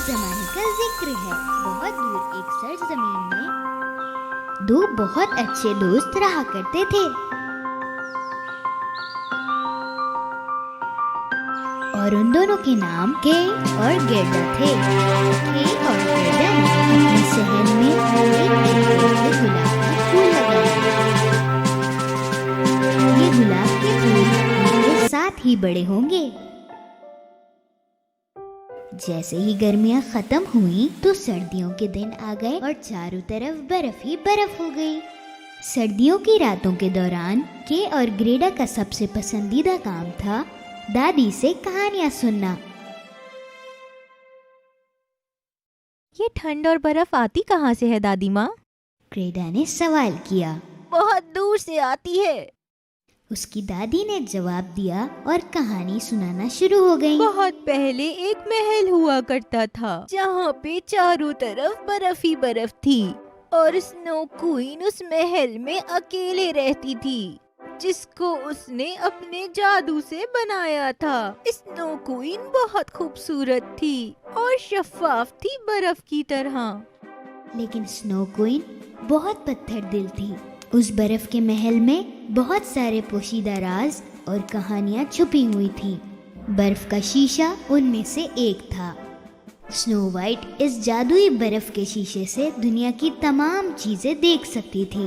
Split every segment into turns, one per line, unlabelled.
जमाने का जिक्र है। बहुत दूर एक सरजमीन में दो बहुत अच्छे दोस्त रहा करते थे और उन दोनों के नाम के और गेर्डा थे। के और गेर्डा ने अपने शहर में एक गुलाब का फूल लगाया। ये गुलाब के फूल उनके साथ ही बड़े होंगे। जैसे ही गर्मियां खत्म हुई तो सर्दियों के दिन आ गए और चारों तरफ बर्फ ही बर्फ हो गई। सर्दियों की रातों के दौरान के और ग्रेडा का सबसे पसंदीदा काम था दादी से कहानियां सुनना।
ये ठंड और बर्फ आती कहाँ से है दादी माँ?
ग्रेडा ने सवाल किया।
बहुत दूर से आती है।
उसकी दादी ने जवाब दिया और कहानी सुनाना शुरू हो गई।
बहुत पहले एक महल हुआ करता था जहाँ पे चारों तरफ बर्फ ही बर्फ थी और स्नो क्वीन उस महल में अकेले रहती थी जिसको उसने अपने जादू से बनाया था। स्नो क्वीन बहुत खूबसूरत थी और शफाफ थी बर्फ की तरह।
लेकिन स्नो क्वीन बहुत पत्थर दिल थी। उस बर्फ के महल में बहुत सारे पोशीदा राज और कहानियां छुपी हुई थी। बर्फ का शीशा उनमें से एक था। स्नो वाइट इस जादुई बर्फ के शीशे से दुनिया की तमाम चीजें देख सकती थी।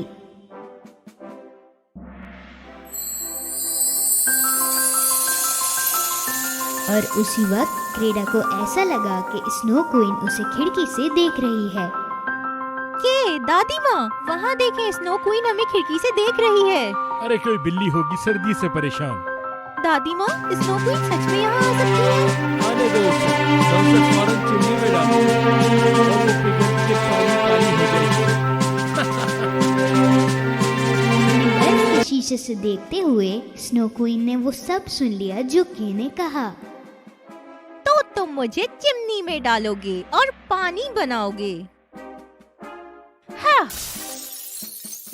और उसी वक्त ग्रेडा को ऐसा लगा कि स्नो क्वीन उसे खिड़की से देख रही है।
के दादी माँ, वहाँ देखें, स्नो क्वीन हमें खिड़की से देख रही है।
अरे कोई बिल्ली होगी सर्दी से परेशान।
दादी माँ, स्नो क्वीन सच में यहाँ आ सकती है?
आने दो उसे, मैं उसे फौरन चिमनी में डालूंगा और वो पिघल के पानी हो जाएगी।
बर्फ के शीशे से देखते हुए स्नो क्वीन ने वो सब सुन लिया जो के ने कहा।
तो तुम मुझे चिमनी में डालोगे और पानी बनाओगे? हाँ।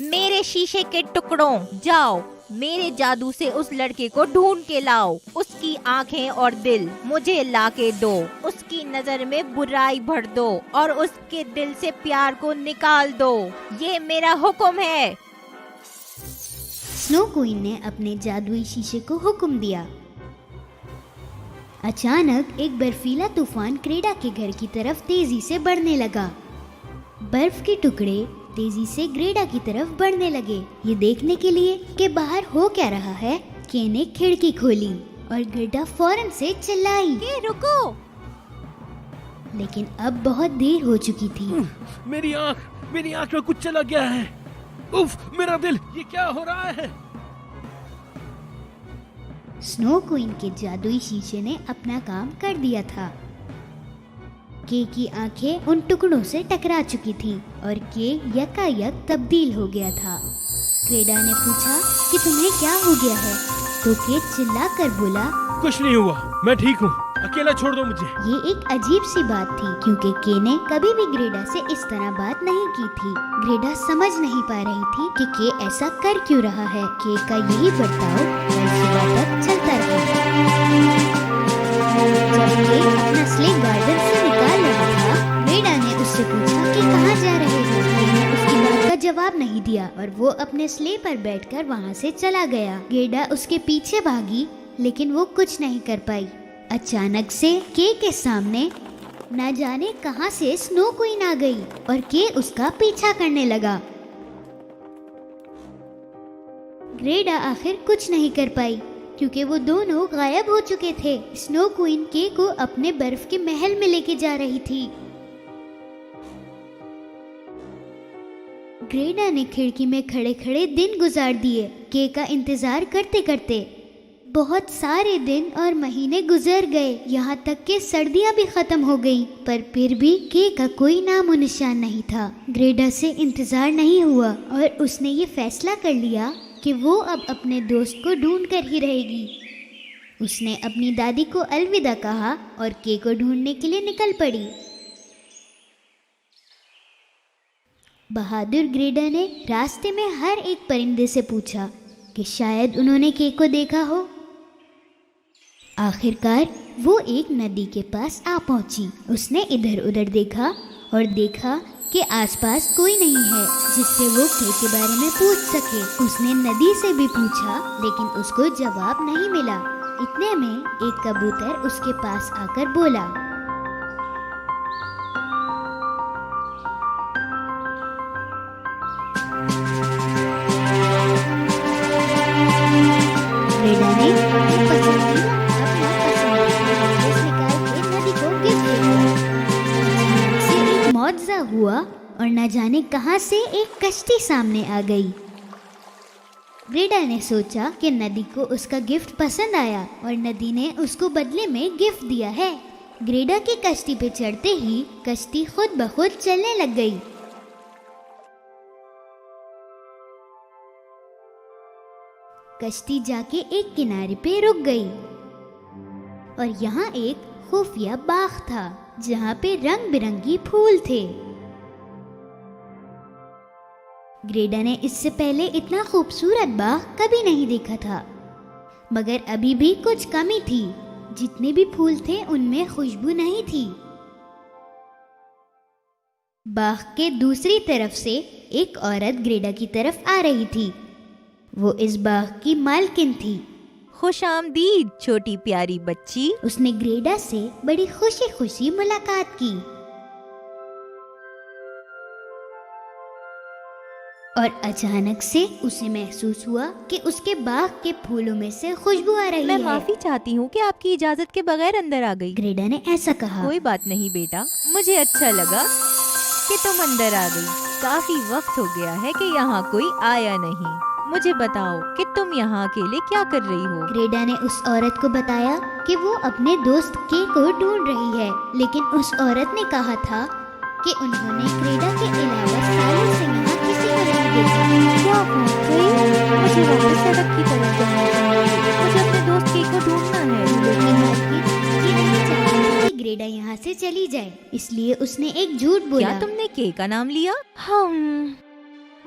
मेरे शीशे के टुकड़ों, जाओ मेरे जादू से उस लड़के को ढूंढ के लाओ। उसकी आंखें और दिल मुझे लाके दो। उसकी नजर में बुराई भर दो और उसके दिल से प्यार को निकाल दो। ये मेरा हुक्म है।
स्नो क्वीन ने अपने जादुई शीशे को हुक्म दिया। अचानक एक बर्फीला तूफान ग्रेडा के घर की तरफ तेजी से बढ़ने लगा। बर्फ के टुकड़े तेजी से ग्रेडा की तरफ बढ़ने लगे। ये देखने के लिए कि बाहर हो क्या रहा है, के ने खिड़की खोली और ग्रेडा फौरन से चिल्लाई,
के रुको।
लेकिन अब बहुत देर हो चुकी थी।
मेरी आँख में कुछ चला गया है। उफ, मेरा दिल, ये क्या हो रहा है?
स्नो क्वीन के जादुई शीशे ने अपना काम कर दिया था। के की आंखें उन टुकड़ों से टकरा चुकी थीं और के यकायक तब्दील हो गया था। ग्रेडा ने पूछा कि तुम्हें क्या हो गया है, तो के चिल्लाकर बोला,
कुछ नहीं हुआ, मैं ठीक हूँ, अकेला छोड़ दो मुझे।
ये एक अजीब सी बात थी क्योंकि के ने कभी भी ग्रेडा से इस तरह बात नहीं की थी। ग्रेडा समझ नहीं पा रही थी कि के ऐसा कर क्यों रहा है। के का यही बर्ताव कल सुबह तक चलता रहा। जब के अपना स्ले गार्डन से निकाल रहा था, ग्रेडा ने उससे पूछा कि कहाँ जा रहे हो। उसने उसकी बात का जवाब नहीं दिया और वो अपने स्ले पर बैठकर वहाँ से चला गया। ग्रेडा उसके पीछे भागी लेकिन वो कुछ नहीं कर पाई। अचानक से के सामने न जाने कहां से स्नो क्वीन आ गई और के उसका पीछा करने लगा। ग्रेडा आखिर कुछ नहीं कर पाई क्योंकि वो दोनों गायब हो चुके थे। स्नो क्वीन के को अपने बर्फ के महल में लेके जा रही थी। ग्रेडा ने खिड़की में खड़े खड़े दिन गुजार दिए, के का इंतजार करते करते। बहुत सारे दिन और महीने गुजर गए, यहाँ तक कि सर्दियाँ भी खत्म हो गईं, पर फिर भी के का कोई नामो निशान नहीं था। ग्रेडा से इंतजार नहीं हुआ और उसने ये फैसला कर लिया कि वो अब अपने दोस्त को ढूंढ कर ही रहेगी। उसने अपनी दादी को अलविदा कहा और के को ढूंढने के लिए निकल पड़ी। बहादुर ग्रेडा ने रास्ते में हर एक परिंदे से पूछा कि शायद उन्होंने के को देखा हो। आखिरकार वो एक नदी के पास आ पहुंची। उसने इधर उधर देखा और देखा कि आसपास कोई नहीं है जिससे वो के बारे में पूछ सके। उसने नदी से भी पूछा लेकिन उसको जवाब नहीं मिला। इतने में एक कबूतर उसके पास आकर बोला, ग्रेडा ने अपनी पसंदीदा necklace निकाल के नदी को गिफ्ट दे दिया। अचानक से एक मौजज़ा हुआ और न जाने कहां से एक कश्ती सामने आ गई। ग्रेडा ने सोचा कि नदी को उसका गिफ्ट पसंद आया और नदी ने उसको बदले में गिफ्ट दिया है। ग्रेडा की कश्ती पे चढ़ते ही कश्ती खुद ब खुद चलने लग गई। कश्ती जाके एक किनारे पे रुक गई और यहाँ एक खुफिया बाग था जहाँ पे रंग बिरंगी फूल थे। ग्रेडा ने इससे पहले इतना खूबसूरत बाग कभी नहीं देखा था, मगर अभी भी कुछ कमी थी। जितने भी फूल थे उनमें खुशबू नहीं थी। बाग के दूसरी तरफ से एक औरत ग्रेडा की तरफ आ रही थी। वो इस बाग की मालकिन थी।
खुशामदीद छोटी प्यारी बच्ची।
उसने ग्रेडा से बड़ी खुशी खुशी मुलाकात की और अचानक से उसे महसूस हुआ कि उसके बाग के फूलों में से खुशबू आ रही है।
मैं माफी चाहती हूँ कि आपकी इजाजत के बगैर अंदर आ गई।
ग्रेडा ने ऐसा कहा।
कोई बात नहीं बेटा, मुझे अच्छा लगा कि तुम अंदर आ गई। काफी वक्त हो गया है कि यहाँ कोई आया नहीं। मुझे बताओ कि तुम यहाँ अकेले क्या कर रही हो?
ग्रेडा ने उस औरत को बताया कि वो अपने दोस्त के को ढूंढ रही है, लेकिन उस औरत ने कहा था कि उन्होंने ग्रेडा के अलावा सालों से यहाँ किसी को नहीं देखा।
क्या बात है? मुझे वापस सड़क की तरफ जाना चाहिए। मुझे अपने दोस्त के को ढूंढना है।
लेकिन मालकिन ये नहीं चाहती कि ग्रेडा यहाँ से चली जाए, इसलिए उसने एक झूठ बोला।
क्या तुमने के का नाम लिया?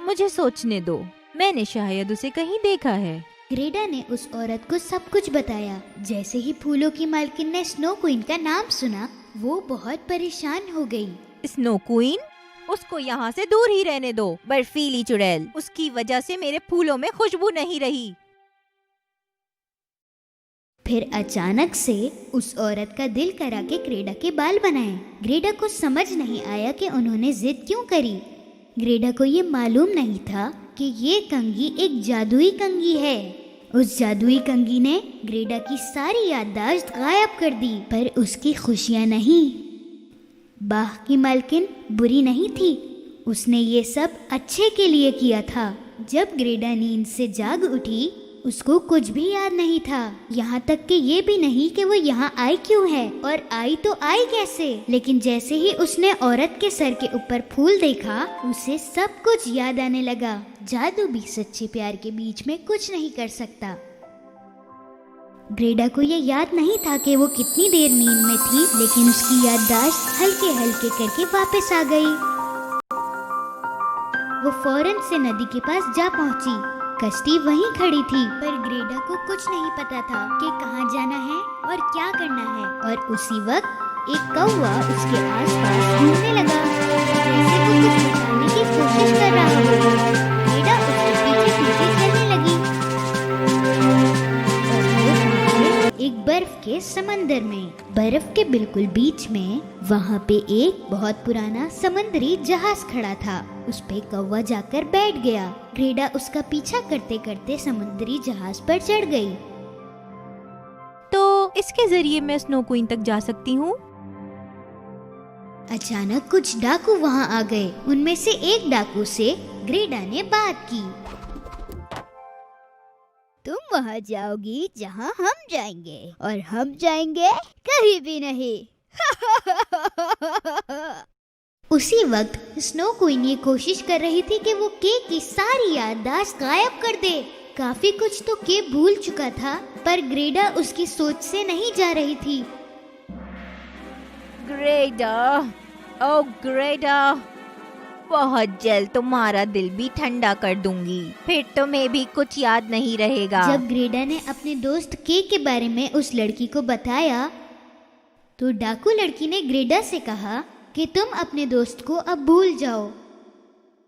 मुझे सोचने दो, मैंने शायद उसे कहीं देखा है।
ग्रेडा ने उस औरत को सब कुछ बताया। जैसे ही फूलों की मालकिन ने स्नो क्वीन का नाम सुना, वो बहुत परेशान हो गई।
Snow queen? उसको यहाँ से दूर ही रहने दो, बर्फीली चुड़ैल। उसकी वजह से मेरे फूलों में खुशबू नहीं रही।
फिर अचानक से उस औरत का दिल करा के ग्रेडा के बाल बनाए। ग्रेडा को समझ नहीं आया कि उन्होंने जिद क्यों करी। ग्रेडा को ये मालूम नहीं था कि ये कंघी एक जादुई कंघी है। उस जादुई कंघी ने ग्रेडा की सारी याददाश्त गायब कर दी, पर उसकी खुशियां नहीं। बाग की मालकिन बुरी नहीं थी, उसने ये सब अच्छे के लिए किया था। जब ग्रेडा नींद से जाग उठी, उसको कुछ भी याद नहीं था, यहाँ तक कि ये भी नहीं कि वो यहाँ आई क्यों है और आई तो आई कैसे। लेकिन जैसे ही उसने औरत के सर के ऊपर फूल देखा, उसे सब कुछ याद आने लगा। जादू भी सच्चे प्यार के बीच में कुछ नहीं कर सकता। ग्रेडा को ये याद नहीं था कि वो कितनी देर नींद में थी, लेकिन उसकी याददाश्त हल्के हल्के करके वापस आ गई। वो फौरन से नदी के पास जा पहुंची। कश्ती वहीं खड़ी थी, पर ग्रेडा को कुछ नहीं पता था कि कहाँ जाना है और क्या करना है। और उसी वक्त एक कौवा उसके आसपास घूमने लगा, जैसे वो कुछ बताने की कोशिश कर रहा हो। ग्रेडा उसके पीछे पीछे चलने लगी और वो पहुंचे एक बर्फ के समंदर में। बर्फ के बिल्कुल बीच में वहाँ पे एक बहुत पुराना समुद्री जहाज खड़ा था। उस पे कौवा जाकर बैठ गया। ग्रेडा उसका पीछा करते करते समुद्री जहाज पर चढ़ गई।
तो इसके जरिए मैं स्नो क्वीन तक जा सकती हूँ?
अचानक कुछ डाकू वहाँ आ गए। उनमें से एक डाकू से ग्रेडा ने बात की। तुम वहाँ जाओगी जहाँ हम जाएंगे, और हम जाएंगे कहीं भी नहीं। उसी वक्त स्नो क्वीन ये कोशिश कर रही थी कि वो के की सारी याददाश्त गायब कर दे। काफी कुछ तो के भूल चुका था, पर ग्रेडा उसकी सोच से नहीं जा रही थी।
ग्रेडा, ओ ग्रेडा, बहुत जल्द तुम्हारा दिल भी ठंडा कर दूंगी, फिर तुम्हें भी कुछ याद नहीं रहेगा।
जब ग्रेडा ने अपने दोस्त के बारे में उस लड़की को बताया तो डाकू लड़की ने ग्रेडा से कहा कि तुम अपने दोस्त को अब भूल जाओ,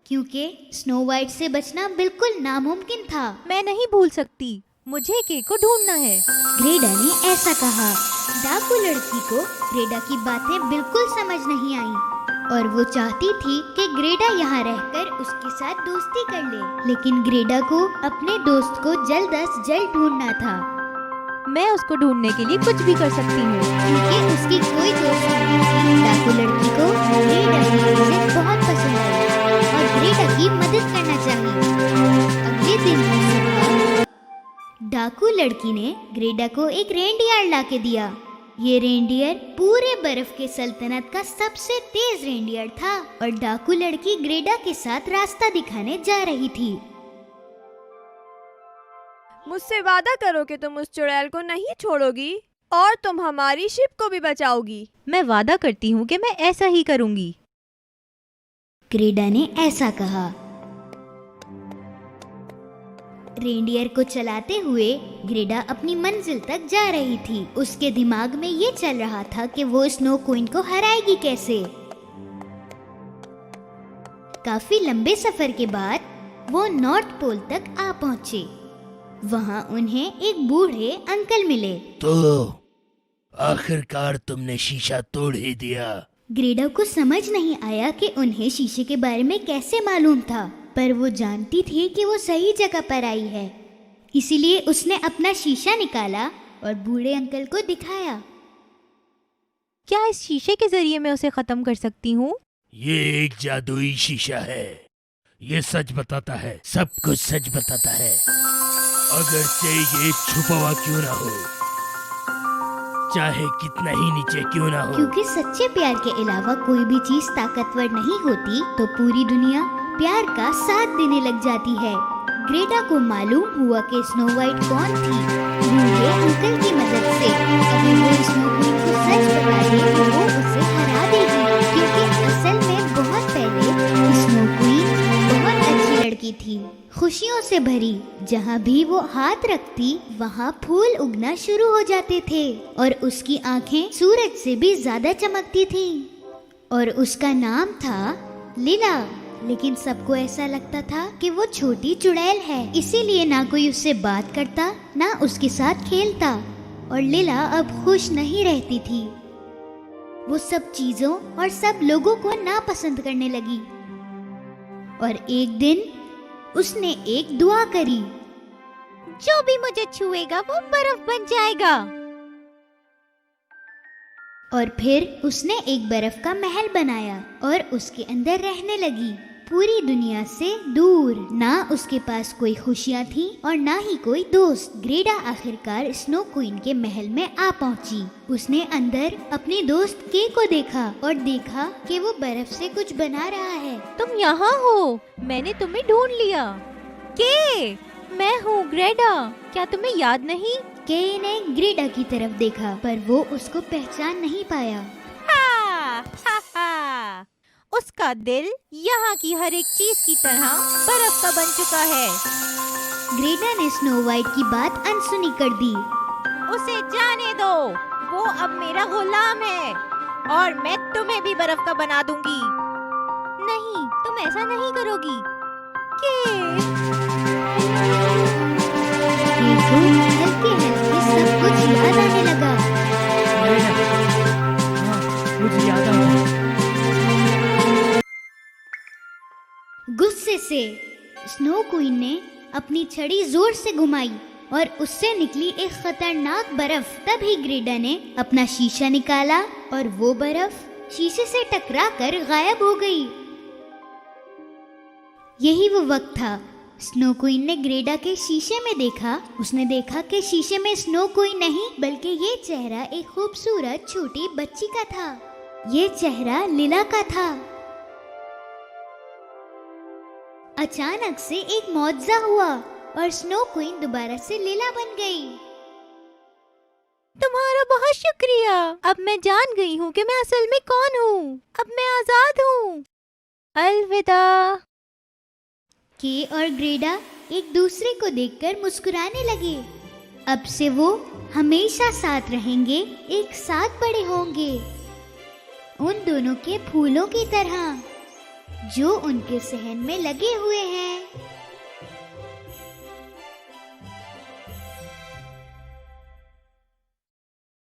क्योंकि स्नो वाइट से बचना बिल्कुल नामुमकिन था।
मैं नहीं भूल सकती, मुझे के को ढूंढना है।
ग्रेडा ने ऐसा कहा। डाकू लड़की को ग्रेडा की बातें बिल्कुल समझ नहीं आई और वो चाहती थी कि ग्रेडा यहाँ रहकर उसके साथ दोस्ती कर ले, लेकिन ग्रेडा को अपने दोस्त को जल्द अज जल्द ढूंढना था।
मैं उसको ढूंढने के लिए कुछ भी कर सकती हूँ।
क्योंकि उसकी कोई दोस्त नहीं थी, डाकू लड़की को ग्रेडा की चीजें बहुत पसंद आई और ग्रेडा की मदद करना चाहिए। अगले दिन सुबह डाकू लड़की ने ग्रेडा को एक रेनडियर लाके दिया। ये रेनडियर पूरे बर्फ के सल्तनत का सबसे तेज रेनडियर था और डाकू लड़की ग्रेडा के साथ रास्ता दिखाने जा रही थी।
मुझसे वादा करो कि तुम उस चुड़ैल को नहीं छोड़ोगी और तुम हमारी शिप को भी बचाओगी।
मैं वादा करती हूँ कि मैं ऐसा ही करूँगी।
ग्रेडा ने ऐसा कहा। रेनडियर को चलाते हुए ग्रेडा अपनी मंजिल तक जा रही थी। उसके दिमाग में ये चल रहा था कि वो स्नो क्वीन को हराएगी कैसे। काफी लंबे सफर के बाद वो नॉर्थ पोल तक आ पहुंचे। वहाँ उन्हें एक बूढ़े अंकल मिले।
तो आखिरकार तुमने शीशा तोड़ ही दिया।
ग्रेडा को समझ नहीं आया कि उन्हें शीशे के बारे में कैसे मालूम था, पर वो जानती थी कि वो सही जगह पर आई है। इसीलिए उसने अपना शीशा निकाला और बूढ़े अंकल को दिखाया।
क्या इस शीशे के जरिए मैं उसे खत्म कर सकती हूँ?
ये एक जादुई शीशा है। ये सच बताता है, सब कुछ सच बताता है, अगरचे ये छुपा हुआ क्यों ना हो, चाहे कितना ही नीचे क्यों ना हो।
क्योंकि सच्चे प्यार के अलावा कोई भी चीज ताकतवर नहीं होती, तो पूरी दुनिया प्यार का साथ देने लग जाती है। ग्रेडा को मालूम हुआ कि स्नो वाइट कौन थी। बूढ़े अंकल की मदद से अगर वो स्नो क्वीन को सच बता दे तो वो उसे हरा देगी, क्योंकि असल में बहुत पहले स्नो क्वीन बहुत अच्छी लड़की थी, खुशियों से भरी। जहाँ भी वो हाथ रखती वहाँ फूल उगना शुरू हो जाते थे और उसकी आंखें सूरज से भी ज्यादा चमकती थीं। और उसका नाम था लीला। लेकिन सबको ऐसा लगता था कि वो छोटी चुड़ैल है, इसीलिए ना कोई उससे बात करता ना उसके साथ खेलता। और लीला अब खुश नहीं रहती थी। वो सब चीजों और सब लोगों को नापसंद करने लगी। और एक दिन उसने एक दुआ करी।
जो भी मुझे छुएगा वो बर्फ बन जाएगा।
और फिर उसने एक बर्फ का महल बनाया और उसके अंदर रहने लगी, पूरी दुनिया से दूर। ना उसके पास कोई खुशियाँ थी और ना ही कोई दोस्त। ग्रेडा आखिरकार स्नो क्वीन के महल में आ पहुंची। उसने अंदर अपने दोस्त के को देखा और देखा कि वो बर्फ से कुछ बना रहा है।
तुम यहाँ हो, मैंने तुम्हें ढूंढ लिया। के, मैं हूँ ग्रेडा, क्या तुम्हें याद नहीं?
के ने ग्रेडा की तरफ देखा पर वो उसको पहचान नहीं पाया।
हा, हा, हा। उसका दिल यहाँ की हर एक चीज की तरह बर्फ का बन चुका है।
ग्रेडा ने स्नो वाइट की बात अनसुनी कर दी।
उसे जाने दो, वो अब मेरा गुलाम है और मैं तुम्हें भी बर्फ का बना दूंगी। नहीं, तुम ऐसा नहीं करोगी।
को हल्के हल्के सब कुछ याद आने लगा।
हाँ, मुझे याद आ गया।
गुस्से से स्नो क्वीन ने अपनी छड़ी जोर से घुमाई और उससे निकली एक खतरनाक बर्फ। तभी ग्रेडा ने अपना शीशा निकाला और वो बर्फ शीशे से टकराकर गायब हो गई। यही वो वक्त था। स्नो क्वीन ने ग्रेडा के शीशे में देखा। उसने देखा कि शीशे में स्नो क्वीन नहीं बल्कि ये चेहरा एक खूबसूरत छोटी बच्ची का था। ये चेहरा लीला का था। अचानक से एक मौजज़ा हुआ और स्नो क्वीन दोबारा से लीला बन गई।
तुम्हारा बहुत शुक्रिया। अब मैं जान गई हूँ कि मैं असल में कौन हूँ। अब मैं आजाद हूँ। अलविदा।
के और ग्रेडा एक दूसरे को देखकर मुस्कुराने लगे। अब से वो हमेशा साथ रहेंगे, एक साथ बड़े होंगे, उन दोनों के फूलों की तरह जो उनके सहन में लगे हुए हैं।